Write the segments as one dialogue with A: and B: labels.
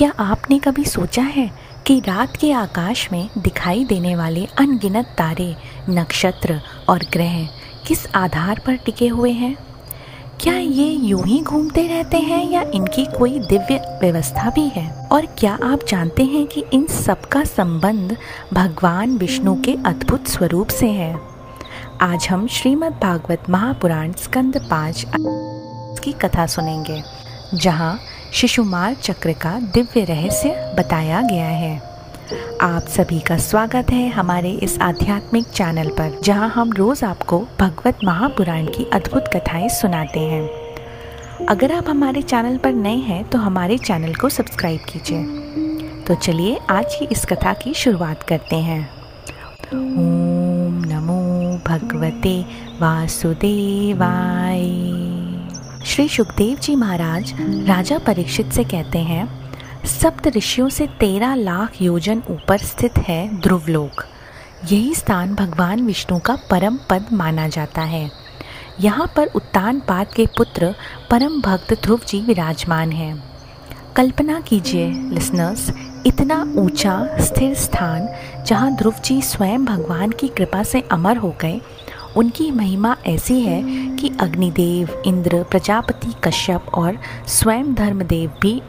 A: क्या आपने कभी सोचा है कि रात के आकाश में दिखाई देने वाले अनगिनत तारे, नक्षत्र और ग्रह किस आधार पर टिके हुए हैं? क्या ये यूं ही घूमते रहते हैं या इनकी कोई दिव्य व्यवस्था भी है? और क्या आप जानते हैं कि इन सब का संबंध भगवान विष्णु के अद्भुत स्वरूप से है? आज हम श्रीमद् भागवत महापुराण स्कंद 5 की कथा सुनेंगे, जहां शिशुमार चक्र का दिव्य रहस्य बताया गया है। आप सभी का स्वागत है हमारे इस आध्यात्मिक चैनल पर, जहां हम रोज आपको भगवत महापुराण की अद्भुत कथाएं सुनाते हैं। अगर आप हमारे चैनल पर नए हैं तो हमारे चैनल को सब्सक्राइब कीजिए। तो चलिए आज की इस कथा की शुरुआत करते हैं। ओम नमो भगवते वासुदेवाय। श्री सुखदेव जी महाराज राजा परीक्षित से कहते हैं, सप्त ऋषियों से 13 लाख योजन ऊपर स्थित है ध्रुवलोक। यही स्थान भगवान विष्णु का परम पद माना जाता है। यहाँ पर उत्तानपाद के पुत्र परम भक्त ध्रुव जी विराजमान हैं। कल्पना कीजिए लिसनर्स, इतना ऊंचा स्थिर स्थान जहाँ ध्रुव जी स्वयं भगवान की कृपा से अमर हो गए। उनकी महिमा ऐसी है कि अग्निदेव, इंद्र, प्रजापति कश्यप और स्वयं धर्मदेव भी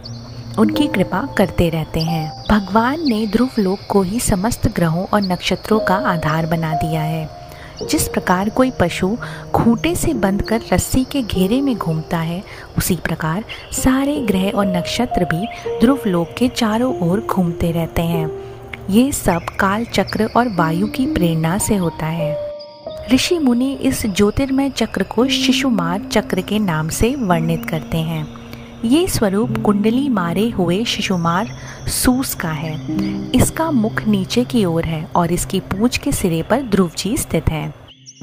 A: उनकी कृपा करते रहते हैं। भगवान ने ध्रुवलोक को ही समस्त ग्रहों और नक्षत्रों का आधार बना दिया है। जिस प्रकार कोई पशु खूंटे से बंधकर रस्सी के घेरे में घूमता है, उसी प्रकार सारे ग्रह और नक्षत्र भी ध्रुवलोक के चारों ओर घूमते रहते हैं। ये सब काल चक्र और वायु की प्रेरणा से होता है। ऋषि मुनि इस ज्योतिर्मय चक्र को शिशुमार चक्र के नाम से वर्णित करते हैं। ये स्वरूप कुंडली मारे हुए शिशुमार सूस का है। इसका मुख नीचे की ओर है और इसकी पूंछ के सिरे पर ध्रुव जी स्थित है।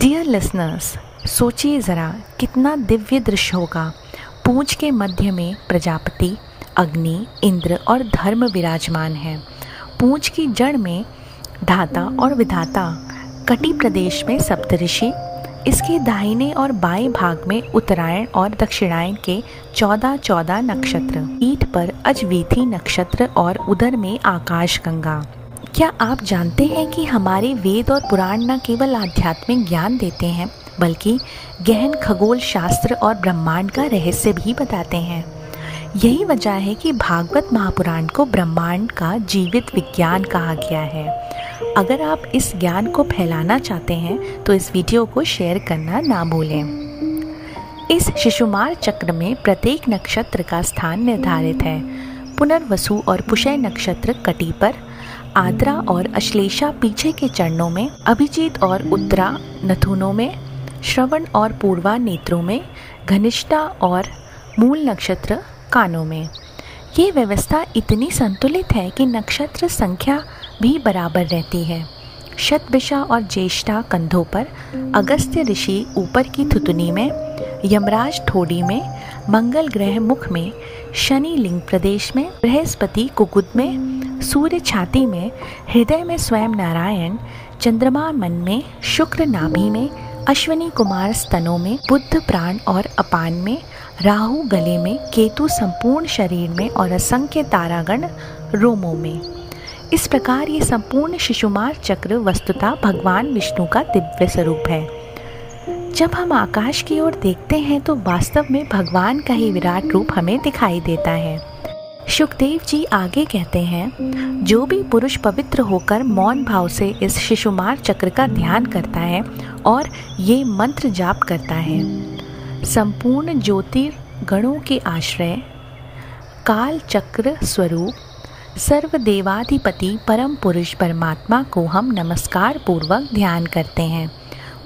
A: डियर लिसनर्स, सोचिए जरा कितना दिव्य दृश्य होगा। पूंछ के मध्य में प्रजापति, अग्नि, इंद्र और धर्म विराजमान है। पूंछ की जड़ में धाता और विधाता, कटी प्रदेश में सप्तऋषि, इसके दाहिने और बाएं भाग में उत्तरायण और दक्षिणायन के 14 नक्षत्र, पीठ पर अजवीथी नक्षत्र और उदर में आकाश गंगा। क्या आप जानते हैं कि हमारे वेद और पुराण न केवल आध्यात्मिक ज्ञान देते हैं, बल्कि गहन खगोल शास्त्र और ब्रह्मांड का रहस्य भी बताते हैं। यही वजह है कि भागवत महापुराण को ब्रह्मांड का जीवित विज्ञान कहा गया है। अगर आप इस ज्ञान को फैलाना चाहते हैं तो इस वीडियो को शेयर करना ना भूलें। इस शिशुमार चक्र में प्रत्येक नक्षत्र का स्थान निर्धारित है। पुनर्वसु और पुष्य नक्षत्र कटी पर, आद्रा और अश्लेषा पीछे के चरणों में, अभिजीत और उत्तरा नथुनों में, श्रवण और पूर्वा नेत्रों में, घनिष्ठा और मूल नक्षत्र कानों में। ये व्यवस्था इतनी संतुलित है कि नक्षत्र संख्या भी बराबर रहती है। शतभिषा और ज्येष्ठा कंधों पर, अगस्त्य ऋषि ऊपर की थुतनी में, यमराज ठोड़ी में, मंगल ग्रह मुख में, शनि लिंग प्रदेश में, बृहस्पति कुकुद में, सूर्य छाती में, हृदय में स्वयं नारायण, चंद्रमा मन में, शुक्र नाभि में, अश्विनी कुमार स्तनों में, बुध प्राण और अपान में, राहु गले में, केतु संपूर्ण शरीर में और असंख्य तारागण रोमों में। इस प्रकार ये संपूर्ण शिशुमार चक्र वस्तुतः भगवान विष्णु का दिव्य स्वरूप है। जब हम आकाश की ओर देखते हैं तो वास्तव में भगवान का ही विराट रूप हमें दिखाई देता है। सुखदेव जी आगे कहते हैं, जो भी पुरुष पवित्र होकर मौन भाव से इस शिशुमार चक्र का ध्यान करता है और ये मंत्र जाप करता है, संपूर्ण ज्योतिर्गणों के आश्रय, काल चक्र स्वरूप, सर्वदेवाधिपति परम पुरुष परमात्मा को हम नमस्कार पूर्वक ध्यान करते हैं,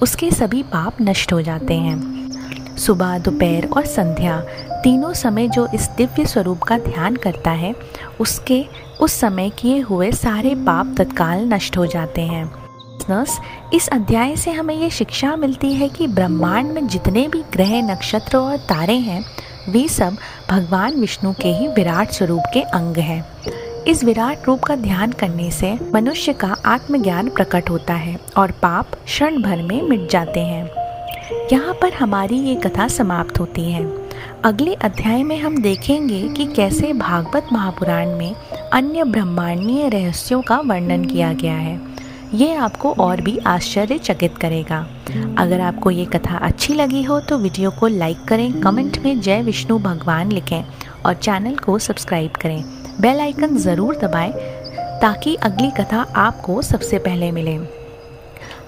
A: उसके सभी पाप नष्ट हो जाते हैं। सुबह, दोपहर और संध्या तीनों समय जो इस दिव्य स्वरूप का ध्यान करता है, उसके उस समय किए हुए सारे पाप तत्काल नष्ट हो जाते हैं। इस अध्याय से हमें ये शिक्षा मिलती है कि ब्रह्मांड में जितने भी ग्रह, नक्षत्र और तारे हैं, वे सब भगवान विष्णु के ही विराट स्वरूप के अंग हैं। इस विराट रूप का ध्यान करने से मनुष्य का आत्मज्ञान प्रकट होता है और पाप क्षण भर में मिट जाते हैं। यहाँ पर हमारी ये कथा समाप्त होती है। अगले अध्याय में हम देखेंगे कि कैसे भागवत महापुराण में अन्य ब्रह्मांडीय रहस्यों का वर्णन किया गया है। ये आपको और भी आश्चर्यचकित करेगा। अगर आपको ये कथा अच्छी लगी हो तो वीडियो को लाइक करें, कमेंट में जय विष्णु भगवान लिखें और चैनल को सब्सक्राइब करें। बेल आइकन ज़रूर दबाएं ताकि अगली कथा आपको सबसे पहले मिले।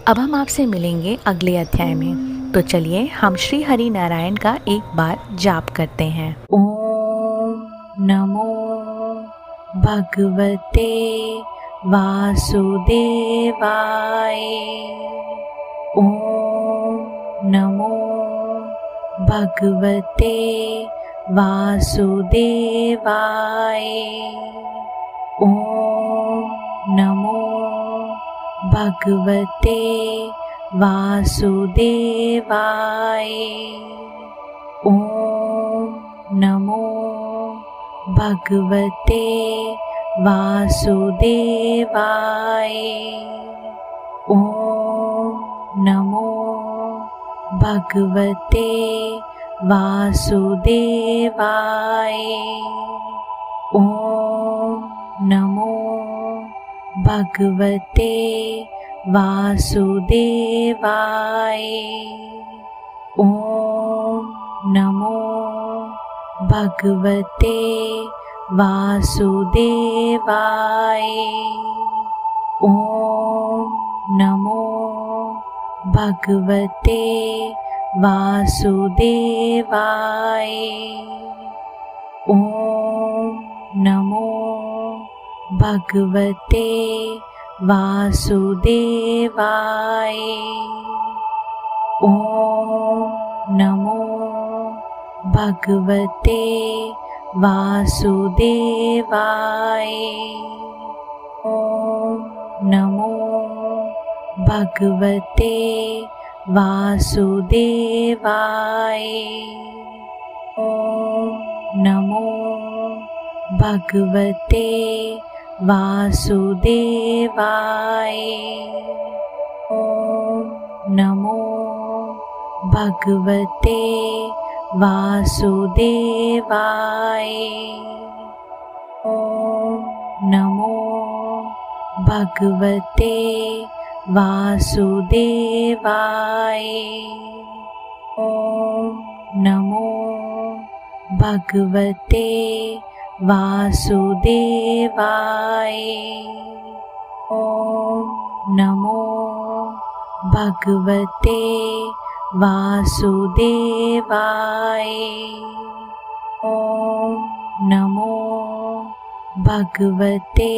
A: अब हम आपसे मिलेंगे अगले अध्याय में। तो चलिए हम श्री हरि नारायण का एक बार जाप करते हैं। ओम नमो भगवते वासुदेवाय। ओम नमो भगवते वासुदेवाय। ओम नमो भगवते वासुदेवाय। ओम नमो भगवते वासुदेवाय। ओम नमो भगवते वासुदेवाय। ओम नमो भगवते वासुदेवाय। ओम नमो भगवते वासुदेवाय। ओम नमो भगवते वासुदेवाय। ओम नमो भगवते वासुदेवाय। ओम नमो भगवते वासुदेवाय। ओम नमो भगवते वासुदेवाय। ओम नमो भगवते वासुदेवाय। ओम नमो भगवते वासुदेवाय। ओम नमो भगवते वासुदेवाय। ओम नमो भगवते वासुदेवाय। ओम नमो भगवते वासुदेवाय। ओम नमो भगवते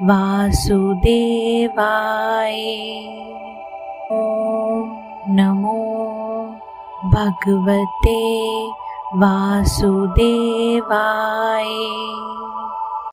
A: वासुदेवाय। ओम नमो भगवते वासुदेवाय।